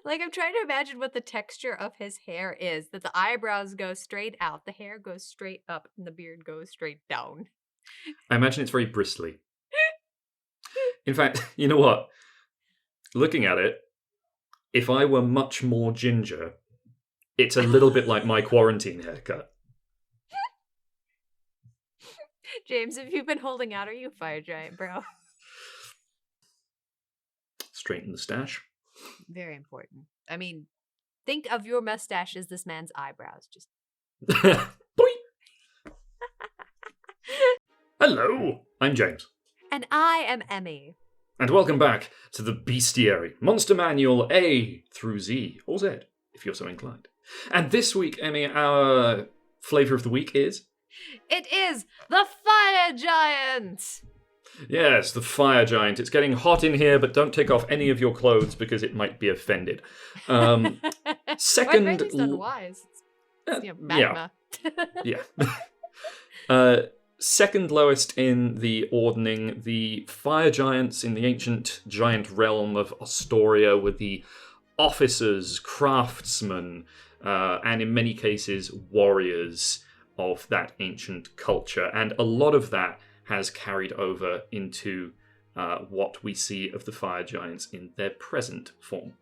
Like, I'm trying to imagine what the texture of his hair is, that the eyebrows go straight out, the hair goes straight up, and the beard goes straight down. I imagine it's very bristly. In fact, you know what? Looking at it, if I were much more ginger, it's a little bit like my quarantine haircut. James, have you been holding out? Are you a fire giant, bro? Straighten the stash. Very important. I mean, think of your mustache as this man's eyebrows. Just Boing. Hello, I'm James. And I am Emmy. And welcome back to the Bestiary, Monster Manual A through Z, or Z, if you're so inclined. And this week, Emmy, our flavour of the week is... It is the Fire Giant! Yes, the Fire Giant. It's getting hot in here, but don't take off any of your clothes because it might be offended. Second... Well, unwise. It's magma. Yeah. Second lowest in the Ordning, the Fire Giants in the ancient giant realm of Astoria were the officers, craftsmen, and in many cases warriors of that ancient culture. And a lot of that has carried over into what we see of the Fire Giants in their present form.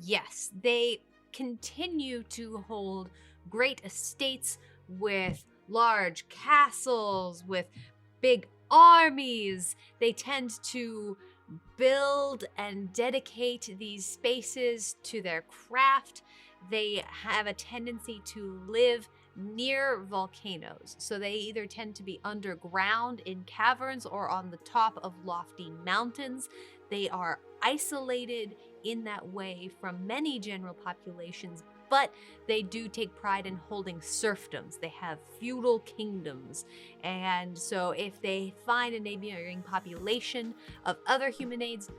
Yes, they continue to hold great estates with large castles, with big armies. They tend to build and dedicate these spaces to their craft. They have a tendency to live near volcanoes. So they either tend to be underground in caverns or on the top of lofty mountains. They are isolated in that way from many general populations, but they do take pride in holding serfdoms. They have feudal kingdoms. And so if they find a neighboring population of other humanoids,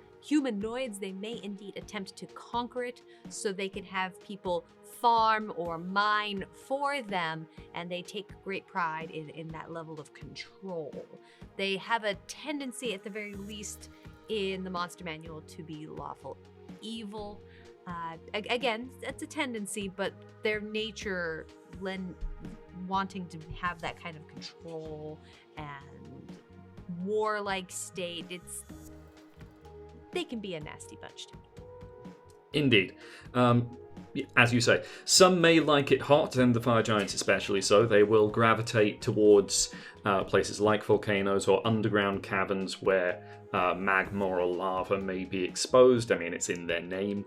they may indeed attempt to conquer it so they can have people farm or mine for them, and they take great pride in that level of control. They have a tendency, at the very least, in the Monster Manual to be lawful evil. Again, it's a tendency, but their nature wanting to have that kind of control and warlike state, they can be a nasty bunch to me. Indeed. As you say, some may like it hot, and the Fire Giants especially so. They will gravitate towards places like volcanoes or underground caverns where magma or lava may be exposed. I mean, it's in their name.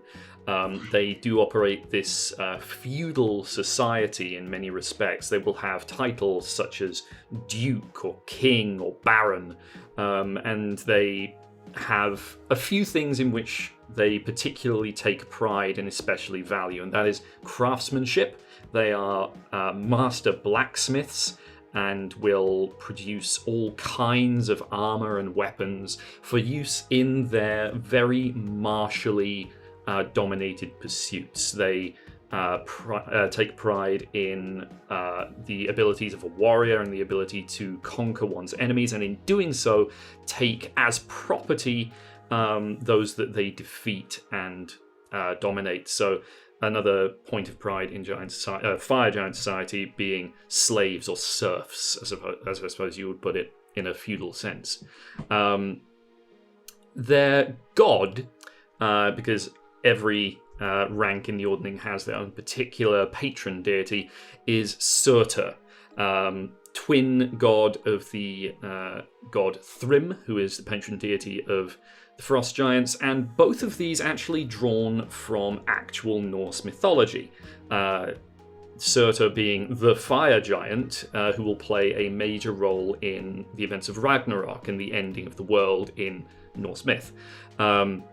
They do operate this feudal society in many respects. They will have titles such as Duke or King or Baron, and they have a few things in which they particularly take pride and especially value, and that is craftsmanship. They are master blacksmiths and will produce all kinds of armor and weapons for use in their very martially dominated pursuits. They take pride in the abilities of a warrior and the ability to conquer one's enemies, and in doing so take as property those that they defeat and dominate. So another point of pride in Fire Giant society being slaves or serfs, as I suppose you would put it in a feudal sense. Their god, because every rank in the Ordning has their own particular patron deity, is Surtur, twin god of the god Thrym, who is the patron deity of the Frost Giants, and both of these actually drawn from actual Norse mythology. Surtur being the Fire Giant, who will play a major role in the events of Ragnarok and the ending of the world in Norse myth. And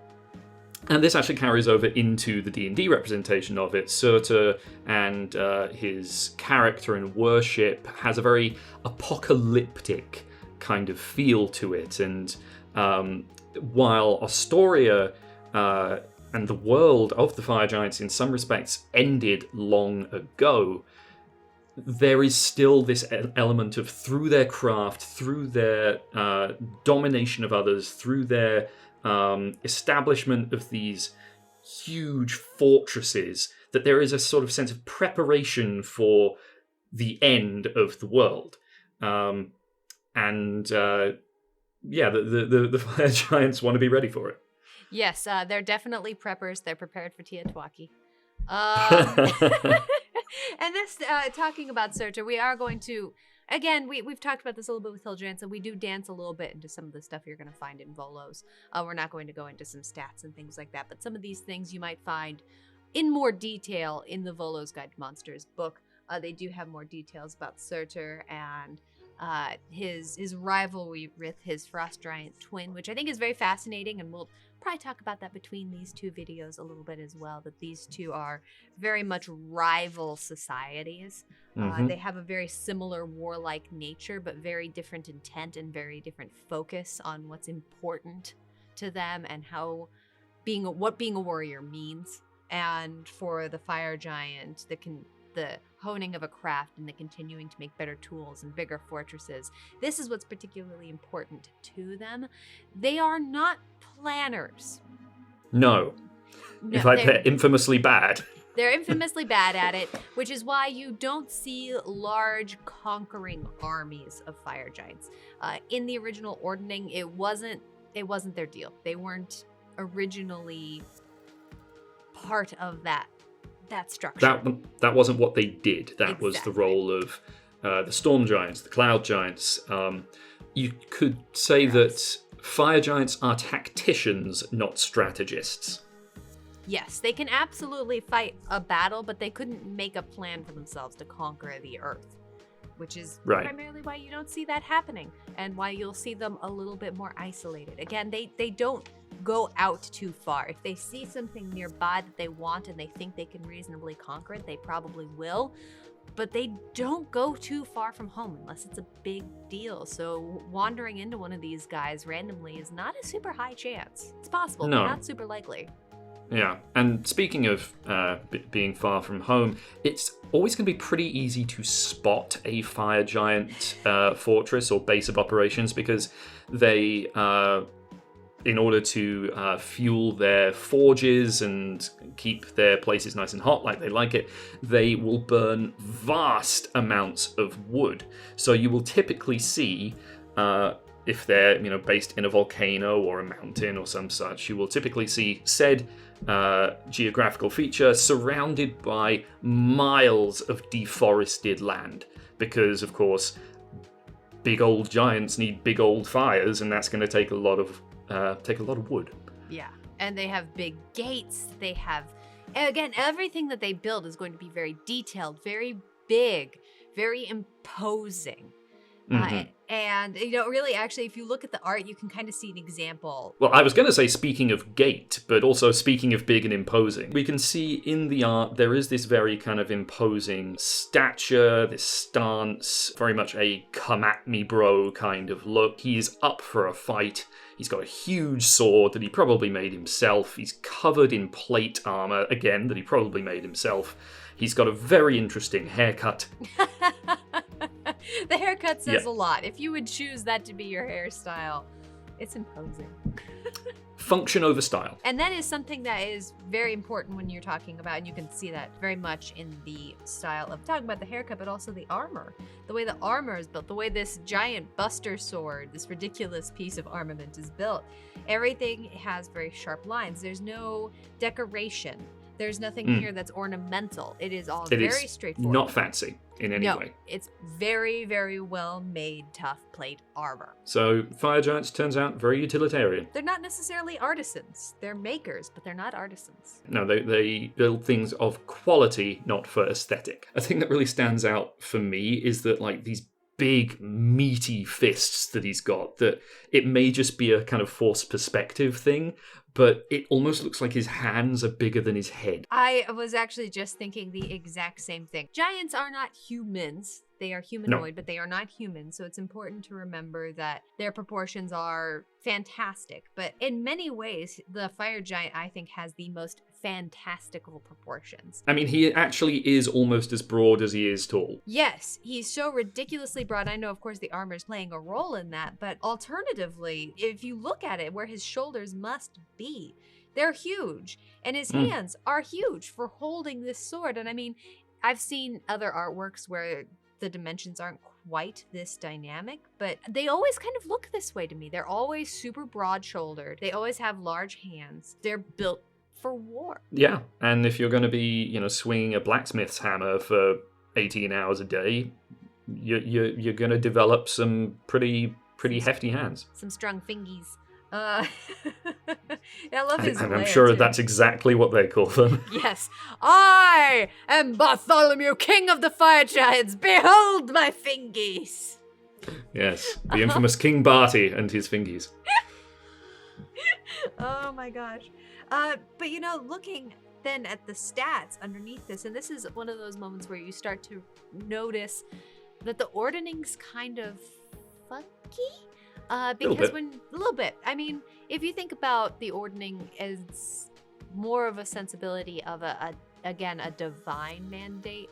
this actually carries over into the D&D representation of it. Surtur and his character and worship has a very apocalyptic kind of feel to it. And while Astoria and the world of the Fire Giants in some respects ended long ago, there is still this element of, through their craft, through their domination of others, through their establishment of these huge fortresses, that there is a sort of sense of preparation for the end of the world. The fire giants want to be ready for it. Yes, they're definitely preppers. They're prepared for Tiatuaki. And this, talking about Surtur, we are going to, again, we've talked about this a little bit with Hill Giants, and we do dance a little bit into some of the stuff you're going to find in Volos. We're not going to go into some stats and things like that, but some of these things you might find in more detail in the Volos Guide to Monsters book. They do have more details about Surtur and his rivalry with his frost giant twin, which I think is very fascinating, and we'll probably talk about that between these two videos a little bit as well, that these two are very much rival societies. They have a very similar warlike nature, but very different intent and very different focus on what's important to them and what being a warrior means. And for the fire giant, the honing of a craft and the continuing to make better tools and bigger fortresses. This is what's particularly important to them. They are not planners. No. In fact, they're infamously bad. They're infamously bad at it, which is why you don't see large conquering armies of fire giants. In the original Ordning, it wasn't their deal. They weren't originally part of that structure. That wasn't what they did. That was the role of the storm giants, the cloud giants. You could say that fire giants are tacticians, not strategists. Yes, they can absolutely fight a battle, but they couldn't make a plan for themselves to conquer the earth, which is primarily why you don't see that happening and why you'll see them a little bit more isolated. Again, they don't go out too far. If they see something nearby that they want and they think they can reasonably conquer it, they probably will. But they don't go too far from home unless it's a big deal. So wandering into one of these guys randomly is not a super high chance. It's possible, but not super likely. Yeah, and speaking of being far from home, it's always going to be pretty easy to spot a fire giant fortress or base of operations because they... in order to fuel their forges and keep their places nice and hot like they like it, they will burn vast amounts of wood. So you will typically see, if they're based in a volcano or a mountain or some such, you will typically see said geographical feature surrounded by miles of deforested land. Because, of course, big old giants need big old fires, and that's going to take a lot of wood. Yeah, and they have big gates. They have, again, everything that they build is going to be very detailed, very big, very imposing. And, really, actually, if you look at the art, you can kind of see an example. Well, I was going to say speaking of gate, but also speaking of big and imposing. We can see in the art there is this very kind of imposing stature, this stance, very much a come at me bro kind of look. He's up for a fight. He's got a huge sword that he probably made himself. He's covered in plate armor, again, that he probably made himself. He's got a very interesting haircut. The haircut says a lot. If you would choose that to be your hairstyle, it's imposing. Function over style. And that is something that is very important when you're talking about, and you can see that very much in the style of talking about the haircut, but also the armor. The way the armor is built, the way this giant buster sword, this ridiculous piece of armament is built. Everything has very sharp lines. There's no decoration. There's nothing here that's ornamental. It is all very straightforward. Not fancy in any way. It's very, very well made, tough plate armor. So fire giants turns out very utilitarian. They're not necessarily artisans. They're makers, but they're not artisans. No, they build things of quality, not for aesthetic. A thing that really stands out for me is that these big, meaty fists that he's got, that it may just be a kind of forced perspective thing, but it almost looks like his hands are bigger than his head. I was actually just thinking the exact same thing. Giants are not humans. They are humanoid, but they are not human. So it's important to remember that their proportions are fantastic. But in many ways, the fire giant, I think, has the most fantastical proportions. I mean, he actually is almost as broad as he is tall. Yes, he's so ridiculously broad. I know, of course, the armor is playing a role in that. But alternatively, if you look at it, where his shoulders must be, they're huge. And his hands are huge for holding this sword. And I mean, I've seen other artworks where the dimensions aren't quite this dynamic, but they always kind of look this way to me. They're always super broad-shouldered. They always have large hands. They're built for war. Yeah, and if you're going to be, swinging a blacksmith's hammer for 18 hours a day, you're going to develop some pretty hefty hands. Some strong fingies. I love his I'm glare, sure too. that's exactly what they call them. Yes. I am Bartholomew, king of the fire giants. Behold my fingies. Yes, the infamous King Barty and his fingies. Oh my gosh. But looking then at the stats underneath this, and this is one of those moments where you start to notice that the Ordning's kind of funky. Because a little bit. I mean, if you think about the Ordning as more of a sensibility of a divine mandate,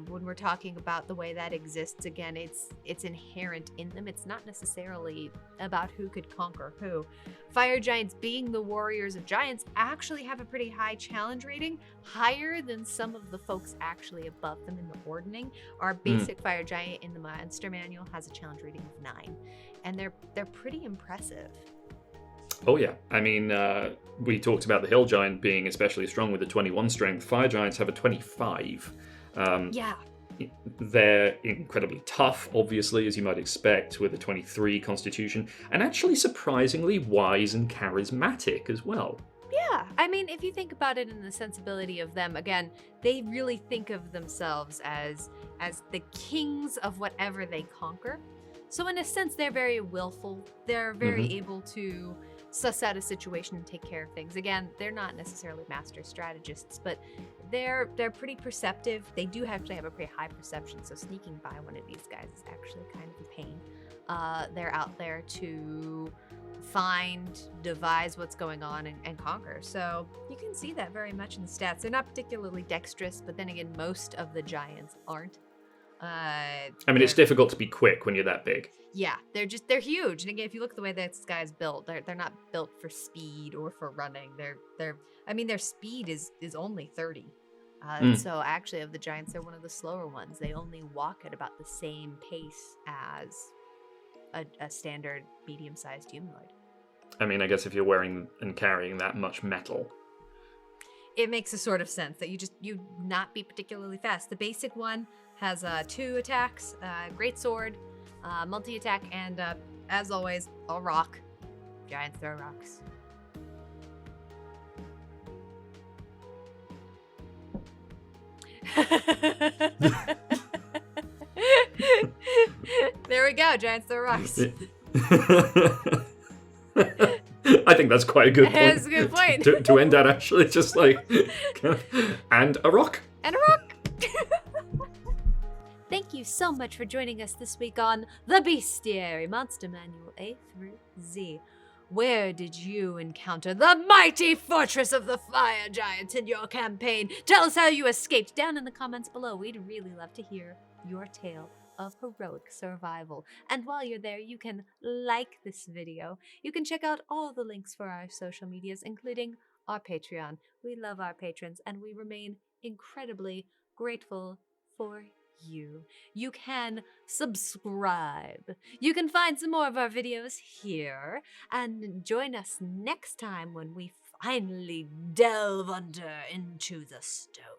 when we're talking about the way that exists, again, it's inherent in them. It's not necessarily about who could conquer who. Fire giants, being the warriors of giants, actually have a pretty high challenge rating, higher than some of the folks actually above them in the Ordning. Our basic fire giant in the Monster Manual has a challenge rating of 9, and they're pretty impressive. Oh yeah, I mean, we talked about the hill giant being especially strong with a 21 strength. Fire giants have a 25. Yeah. They're incredibly tough, obviously, as you might expect, with a 23 constitution, and actually surprisingly wise and charismatic as well. Yeah, I mean, if you think about it in the sensibility of them, again, they really think of themselves as the kings of whatever they conquer. So in a sense, they're very willful. They're very able to suss out a situation and take care of things. Again, they're not necessarily master strategists, but they're pretty perceptive. They do actually have a pretty high perception, so sneaking by one of these guys is actually kind of a pain. They're out there to devise what's going on and conquer. So you can see that very much in the stats. They're not particularly dexterous, but then again, most of the giants aren't. I mean, it's difficult to be quick when you're that big. Yeah, they're huge. And again, if you look at the way this guy's built, they're not built for speed or for running. Their speed is only 30. So actually, of the giants, they're one of the slower ones. They only walk at about the same pace as a standard medium-sized humanoid. I mean, I guess if you're wearing and carrying that much metal, it makes a sort of sense that you not be particularly fast. The basic one has 2 attacks, great sword, multi-attack, and as always, a rock. Giants throw rocks. There we go, giants throw rocks. I think that's quite a good point. That's a good point. to end that, actually, just like, and a rock. And a rock. Thank you so much for joining us this week on The Bestiary, Monster Manual A through Z. Where did you encounter the mighty fortress of the fire giants in your campaign? Tell us how you escaped down in the comments below. We'd really love to hear your tale of heroic survival. And while you're there, you can like this video. You can check out all the links for our social medias, including our Patreon. We love our patrons, and we remain incredibly grateful for you. You can subscribe. You can find some more of our videos here, and join us next time when we finally delve into the stone.